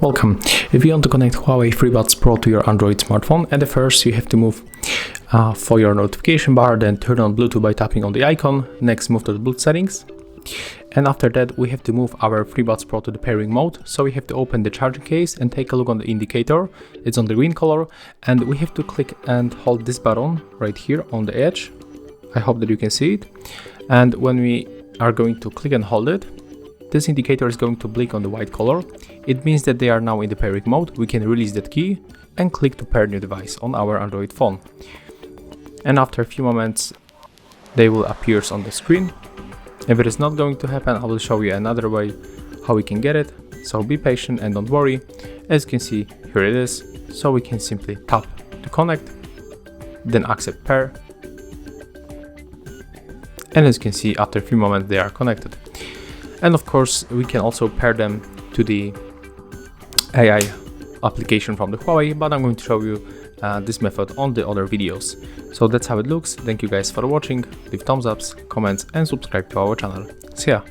Welcome. If you want to connect Huawei FreeBuds Pro to your Android smartphone, at the first you have to move for your notification bar, then turn on Bluetooth by tapping on the icon. Next, move to the Bluetooth settings. And after that, we have to move our FreeBuds Pro to the pairing mode. So we have to open the charging case and take a look on the indicator. It's on the green color, and we have to click and hold this button right here on the edge. I hope that you can see it. And when we are going to click and hold it, this indicator is going to blink on the white color. It means that they are now in the pairing mode. We can release that key and click to pair new device on our Android phone. And after a few moments, they will appear on the screen. If it is not going to happen, I will show you another way how we can get it. So be patient and don't worry. As you can see, here it is. So we can simply tap to connect, then accept pair. And as you can see, after a few moments, they are connected. And of course, we can also pair them to the AI application from the Huawei, but I'm going to show you this method on the other videos. So that's how it looks. Thank you guys for watching. Leave thumbs ups, comments, and subscribe to our channel. See ya!